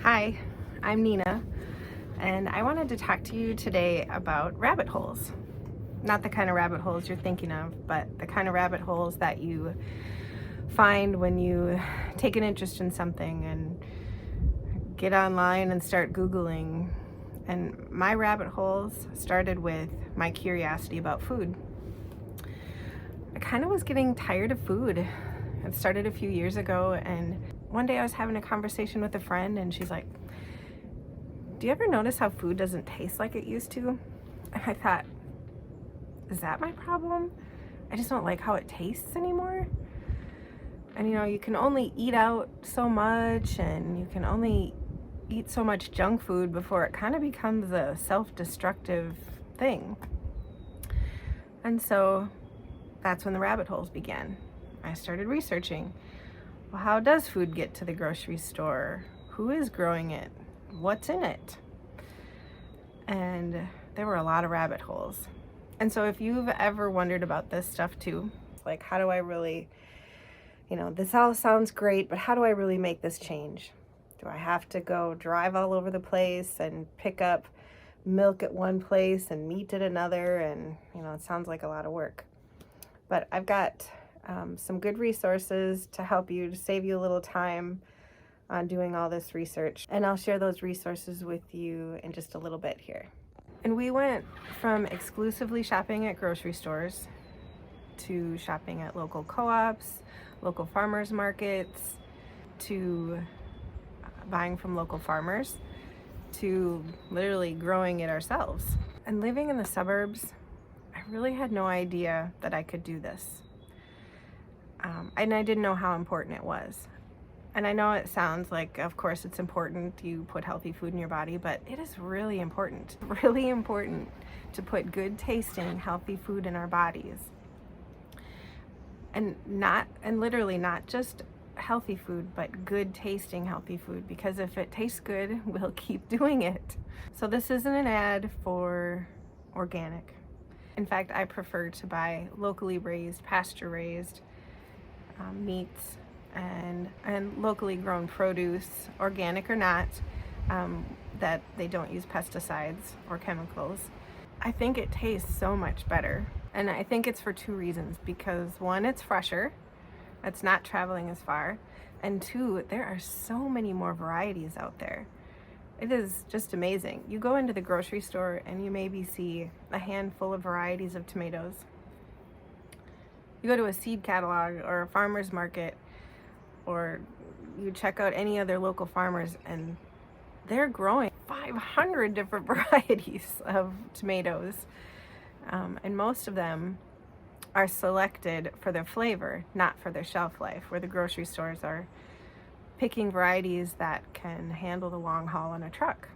Hi, I'm Nina, and I wanted to talk to you today about rabbit holes. Not the kind of rabbit holes you're thinking of, but the kind of rabbit holes that you find when you take an interest in something and get online and start Googling. And my rabbit holes started with my curiosity about food. I kind of was getting tired of food. It started a few years ago, and one day I was having a conversation with a friend, and she's like, "Do you ever notice how food doesn't taste like it used to?" And I thought, is that my problem? I just don't like how it tastes anymore. And you can only eat out so much, and you can only eat so much junk food before it kind of becomes a self-destructive thing. And so that's when the rabbit holes began. I started researching. Well, how does food get to the grocery store? Who is growing it? What's in it? And there were a lot of rabbit holes. And so if you've ever wondered about this stuff too, like how do I really, this all sounds great, but how do I really make this change? Do I have to go drive all over the place and pick up milk at one place and meat at another? And, it sounds like a lot of work. But I've got some good resources to help you, to save you a little time on doing all this research. And I'll share those resources with you in just a little bit here. And we went from exclusively shopping at grocery stores to shopping at local co-ops, local farmers markets, to buying from local farmers, to literally growing it ourselves. And living in the suburbs, I really had no idea that I could do this. And I didn't know how important it was. And I know it sounds like, of course, it's important you put healthy food in your body, but it is really important to put good tasting, healthy food in our bodies. And literally not just healthy food, but good tasting healthy food, because if it tastes good, we'll keep doing it. So this isn't an ad for organic. In fact, I prefer to buy locally raised, pasture-raised meats and locally grown produce, organic or not, that they don't use pesticides or chemicals. I think it tastes so much better. And I think it's for two reasons. Because one, it's fresher. It's not traveling as far. And two, there are so many more varieties out there. It is just amazing. You go into the grocery store and you maybe see a handful of varieties of tomatoes. You go to a seed catalog or a farmer's market, or you check out any other local farmers, and they're growing 500 different varieties of tomatoes. And most of them are selected for their flavor, not for their shelf life, where the grocery stores are picking varieties that can handle the long haul on a truck.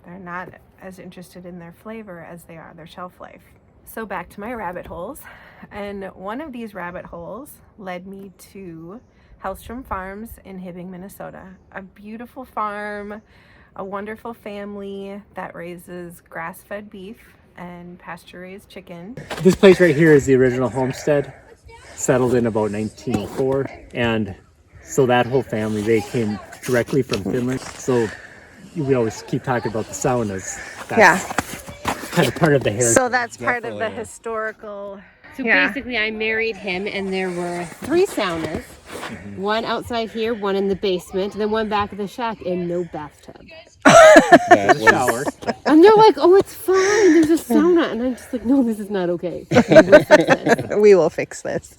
They're not as interested in their flavor as they are their shelf life. So back to my rabbit holes. And one of these rabbit holes led me to Helstrom Farms in Hibbing, Minnesota. A beautiful farm, a wonderful family that raises grass-fed beef and pasture-raised chicken. This place right here is the original Homestead, settled in about 1904, and so that whole family, they came directly from Finland. So we always keep talking about the saunas. That's kind of part of the heritage. So that's part of the historical. So basically I married him, and there were 3 saunas. Mm-hmm. One outside here, one in the basement, and then one back of the shack, and no bathtub. There's a shower. And they're like, "Oh, it's fine, there's a sauna." And I'm just like, "No, this is not okay. We will fix this.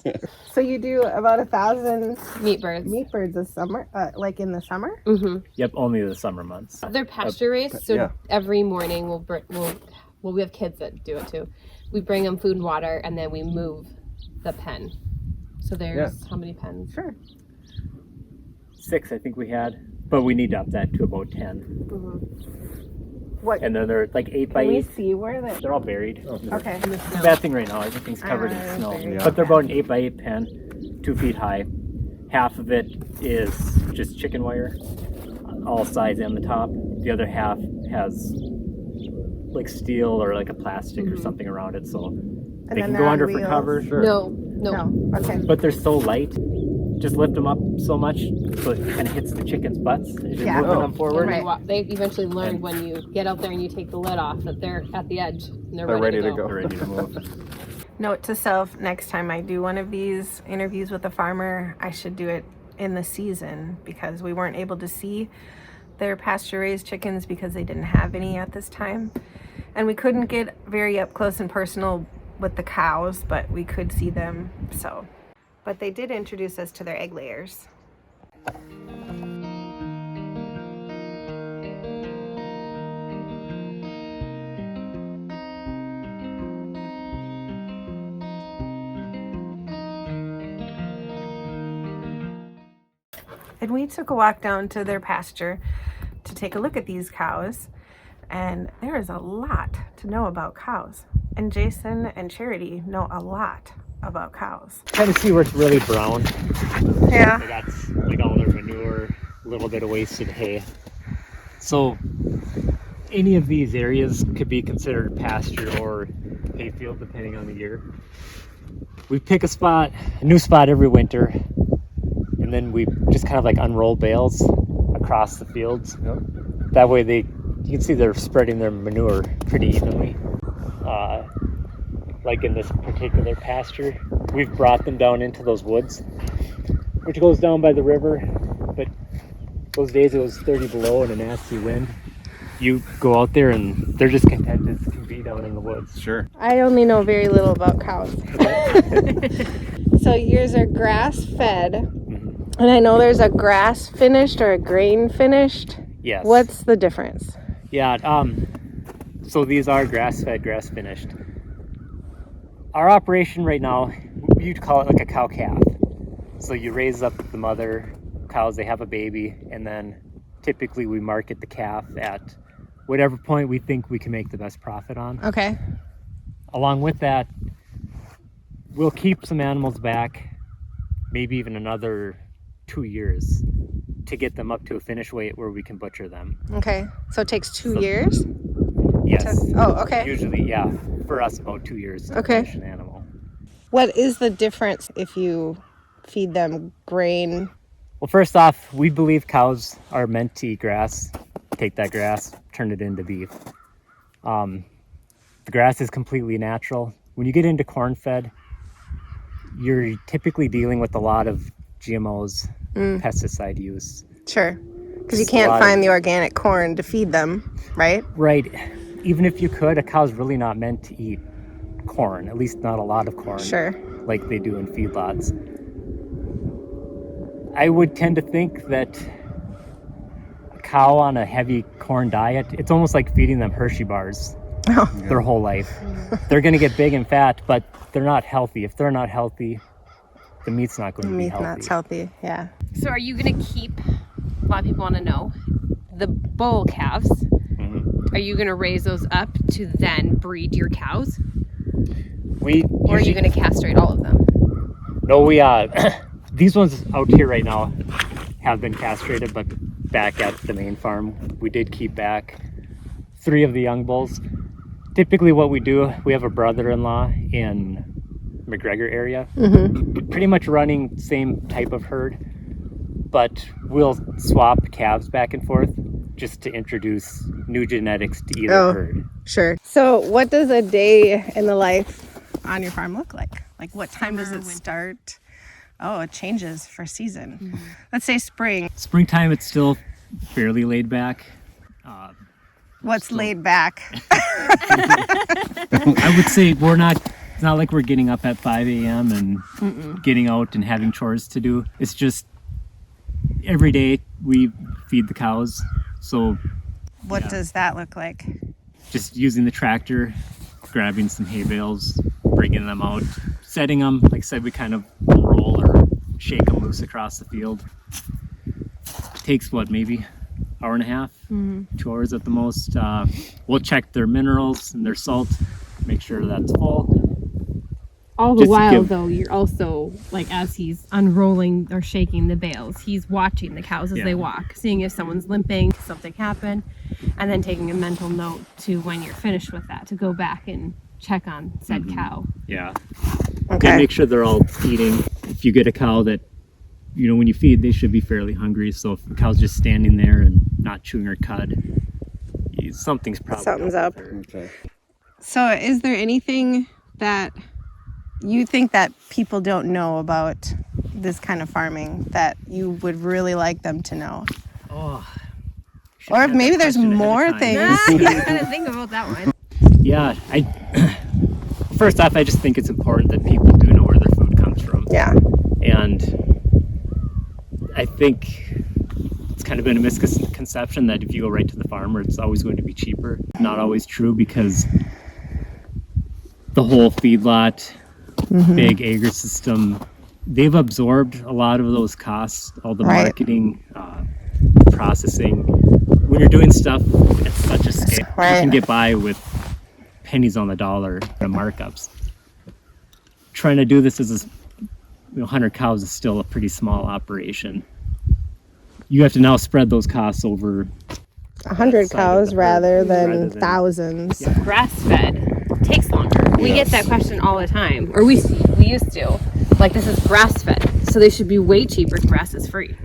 So you do about 1,000 meat birds a summer, like in the summer? Mm-hmm. Yep, only the summer months. They're pasture raised, so every morning we have kids that do it too. We bring them food and water, and then we move the pen. So there's how many pens? Sure. 6, I think we had, but we need to up that to about 10. Mm-hmm. What? And then they're like 8 by 8. Can we see where They're all buried. Okay. The bad thing right now, everything's covered in snow. Yeah. But they're about an 8 by 8 pen, 2 feet high. Half of it is just chicken wire, all sides and the top. The other half has like steel or like a plastic or something around it, so they can go under for cover. Sure. No. Okay. But they're so light just lift them up so much so it kind of hits the chickens' butts as you're moving them forward. And they eventually learn when you get out there and you take the lid off that they're at the edge and they're ready to go. They're ready to move. Note to self, next time I do one of these interviews with a farmer, I should do it in the season because we weren't able to see their pasture-raised chickens because they didn't have any at this time. And we couldn't get very up close and personal with the cows, but we could see them, so. But they did introduce us to their egg layers. And we took a walk down to their pasture to take a look at these cows. And there is a lot to know about cows. And Jason and Charity know a lot about cows. Kind of see where it's really brown. Yeah. That's like all their manure, a little bit of wasted hay. So any of these areas could be considered pasture or hayfield depending on the year. We pick a new spot every winter, and then we just kind of like unroll bales across the fields. Yep. That way you can see they're spreading their manure pretty evenly. Like in this particular pasture, we've brought them down into those woods, which goes down by the river, but those days it was 30 below and a nasty wind. You go out there and they're just content as can be down in the woods. Sure. I only know very little about cows. So yours are grass fed, and I know there's a grass finished or a grain finished. Yes. What's the difference? Yeah, so these are grass fed, grass finished. Our operation right now, you'd call it like a cow calf. So you raise up the mother cows, they have a baby, and then typically we market the calf at whatever point we think we can make the best profit on. Okay. Along with that, we'll keep some animals back, maybe even another 2 years to get them up to a finish weight where we can butcher them. Okay. So it takes 2 years? Yes. Oh, okay. Usually, yeah. For us, about 2 years to Okay. finish an animal. What is the difference if you feed them grain? Well, first off, we believe cows are meant to eat grass. Take that grass, turn it into beef. The grass is completely natural. When you get into corn-fed, you're typically dealing with a lot of GMOs, pesticide use. Sure. Because you can't find the organic corn to feed them, right? Right. Even if you could, a cow's really not meant to eat corn, at least not a lot of corn. Sure. Like they do in feedlots. I would tend to think that a cow on a heavy corn diet, it's almost like feeding them Hershey bars their whole life. They're going to get big and fat, but they're not healthy. If they're not healthy, the meat's not going to be healthy. The meat's not healthy, yeah. So are you going to keep, a lot of people want to know, the bull calves? Are you going to raise those up to then breed your cows? Or are you going to castrate all of them? No, these ones out here right now have been castrated, but back at the main farm, we did keep back 3 of the young bulls. Typically what we do, we have a brother-in-law in McGregor area, pretty much running same type of herd, but we'll swap calves back and forth just to introduce new genetics to either herd. Sure. So what does a day in the life on your farm look like? Like what time does it start? Oh, it changes for season. Let's say spring. Springtime, it's still fairly laid back. What's laid back? I would say it's not like we're getting up at 5 a.m. and getting out and having chores to do. It's just every day we feed the cows. So What does that look like? Just using the tractor, grabbing some hay bales, bringing them out, setting them. Like I said, we kind of roll or shake them loose across the field. It takes maybe hour and a half, 2 hours at the most. We'll check their minerals and their salt, make sure that's full. All the while, though, you're also, like, as he's unrolling or shaking the bales, he's watching the cows as they walk, seeing if someone's limping, something happened, and then taking a mental note to when you're finished with that, to go back and check on said cow. Yeah. Okay. And make sure they're all eating. If you get a cow that you know, when you feed, they should be fairly hungry. So if the cow's just standing there and not chewing her cud, something's probably up. with her. Okay. So is there anything that you think that people don't know about this kind of farming that you would really like them to know? Oh, Or if maybe there's more things. I'm trying to think about that one. Yeah, first off, I just think it's important that people do know where their food comes from. Yeah. And I think it's kind of been a misconception that if you go right to the farmer, it's always going to be cheaper. Not always true, because the whole feedlot, big agri system, they've absorbed a lot of those costs, all the Right. marketing, processing. When you're doing stuff at such a scale, Right. you can get by with pennies on the dollar in markups. Trying to do this as 100 cows is still a pretty small operation. You have to now spread those costs over 100 side of cows the herd rather rather than than- thousands. Yeah. Grass-fed takes longer. We get that question all the time, or we used to. Like, this is grass-fed, so they should be way cheaper. Grass is free.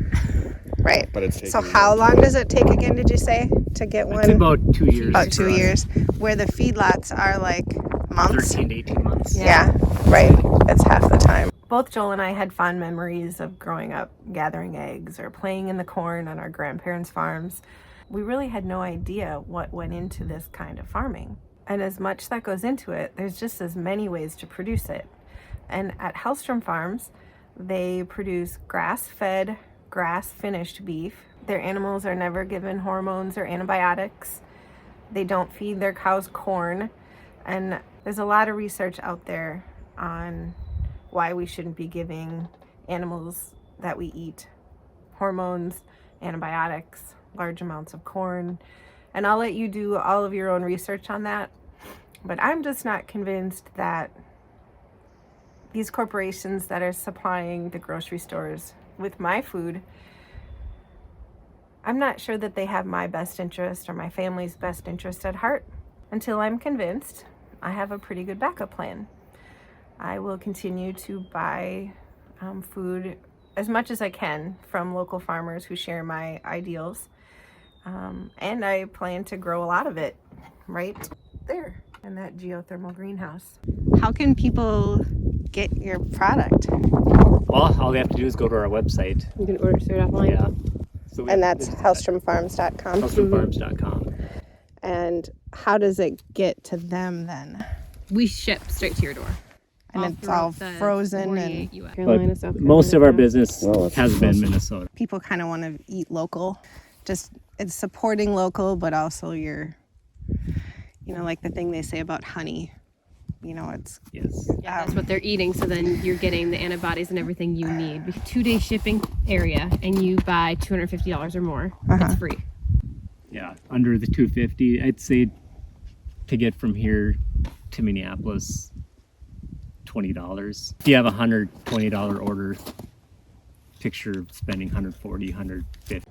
Right. But it's So taking how long does it take again, did you say, to get It's one? about 2 years. About 2 for us. years. Where the feedlots are like months. 13 to 18 months. Yeah, right. That's half the time. Both Joel and I had fond memories of growing up gathering eggs or playing in the corn on our grandparents' farms. We really had no idea what went into this kind of farming. And as much that goes into it, there's just as many ways to produce it. And at Helstrom Farms, they produce grass-fed, grass-finished beef. Their animals are never given hormones or antibiotics. They don't feed their cows corn. And there's a lot of research out there on why we shouldn't be giving animals that we eat hormones, antibiotics, large amounts of corn. And I'll let you do all of your own research on that. But I'm just not convinced that these corporations that are supplying the grocery stores with my food, I'm not sure that they have my best interest or my family's best interest at heart. Until I'm convinced, I have a pretty good backup plan. I will continue to buy food as much as I can from local farmers who share my ideals. And I plan to grow a lot of it right there in that geothermal greenhouse. How can people get your product? Well, all they have to do is go to our website. You can order straight offline. Yeah. So And that's helstromfarms.com. helstromfarms.com. And how does it get to them then? We ship straight to your door. And it's all throughout the frozen 48 and US. But Carolina, South most of our Carolina. business Well, that's has been awesome. Minnesota. people kind of want to eat local. Just it's supporting local, but also you're, like the thing they say about honey. It's Yes. Yeah, that's what they're eating. So then you're getting the antibodies and everything you need. 2-day shipping area, and you buy $250 or more. It's free. Yeah. Under the 250, I'd say to get from here to Minneapolis, $20. If you have a $120 order, picture spending $140, $150.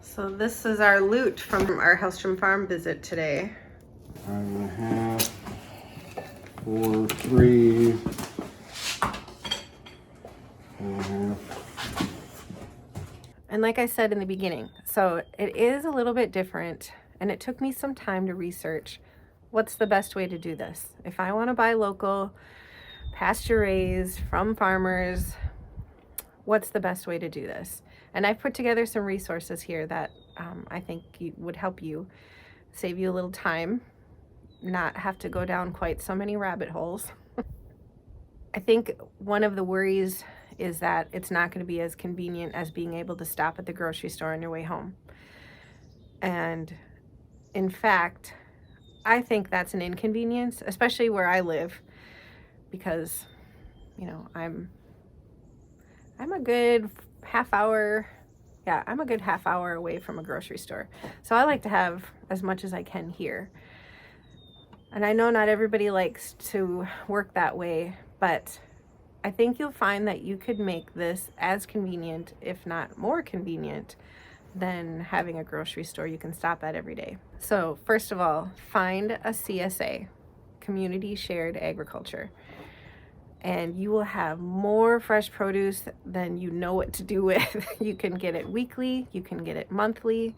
So this is our loot from our Helstrom Farm visit today. 5.5, 4, 3, 4.5. And like I said in the beginning, so it is a little bit different, and it took me some time to research what's the best way to do this. If I want to buy local, pasture-raised, from farmers, what's the best way to do this? And I've put together some resources here that I think would help you, save you a little time, not have to go down quite so many rabbit holes. I think one of the worries is that it's not going to be as convenient as being able to stop at the grocery store on your way home. And in fact, I think that's an inconvenience, especially where I live, because, I'm a good half hour away from a grocery store. So I like to have as much as I can here. And I know not everybody likes to work that way, but I think you'll find that you could make this as convenient, if not more convenient, than having a grocery store you can stop at every day. So first of all, find a CSA, Community Shared Agriculture. and you will have more fresh produce than you know what to do with. You can get it weekly, you can get it monthly.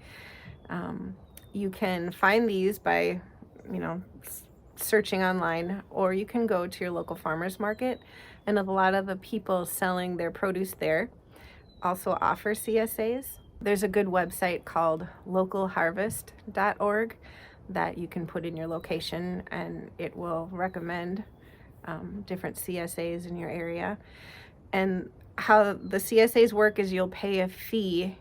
You can find these by, searching online, or you can go to your local farmer's market, and a lot of the people selling their produce there also offer CSAs. There's a good website called localharvest.org that you can put in your location, and it will recommend different CSAs in your area. And how the CSAs work is you'll pay a fee,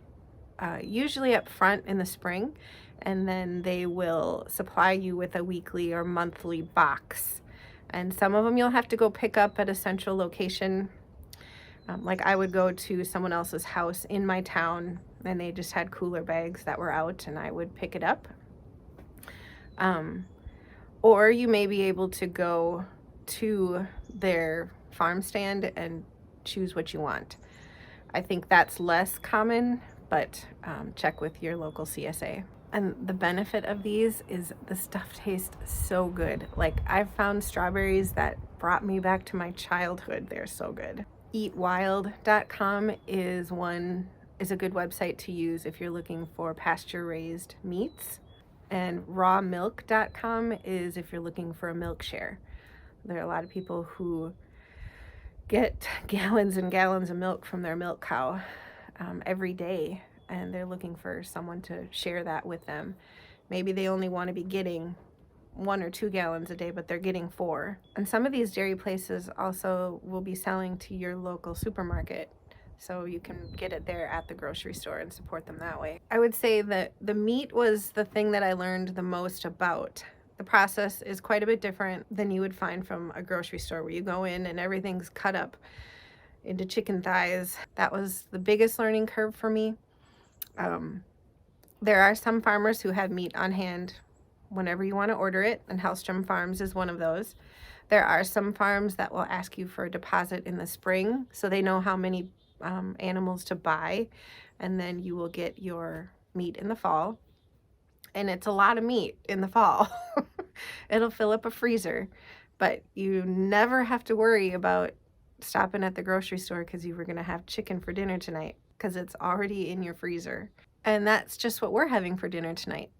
usually up front in the spring, and then they will supply you with a weekly or monthly box. And some of them you'll have to go pick up at a central location. Like I would go to someone else's house in my town, and they just had cooler bags that were out, and I would pick it up. Or you may be able to go to their farm stand and choose what you want. I think that's less common, but check with your local CSA. And the benefit of these is the stuff tastes so good. Like, I've found strawberries that brought me back to my childhood. They're so good. Eatwild.com is a good website to use if you're looking for pasture-raised meats. And rawmilk.com is if you're looking for a milk share. There are a lot of people who get gallons and gallons of milk from their milk cow every day, and they're looking for someone to share that with them. Maybe they only want to be getting 1 or 2 gallons a day, but they're getting 4. And some of these dairy places also will be selling to your local supermarket, so you can get it there at the grocery store and support them that way. I would say that the meat was the thing that I learned the most about. The process is quite a bit different than you would find from a grocery store, where you go in and everything's cut up into chicken thighs. That was the biggest learning curve for me. There are some farmers who have meat on hand whenever you want to order it, and Helstrom Farms is one of those. There are some farms that will ask you for a deposit in the spring, so they know how many animals to buy, and then you will get your meat in the fall. And it's a lot of meat in the fall. It'll fill up a freezer, but you never have to worry about stopping at the grocery store because you were going to have chicken for dinner tonight, because it's already in your freezer. And that's just what we're having for dinner tonight.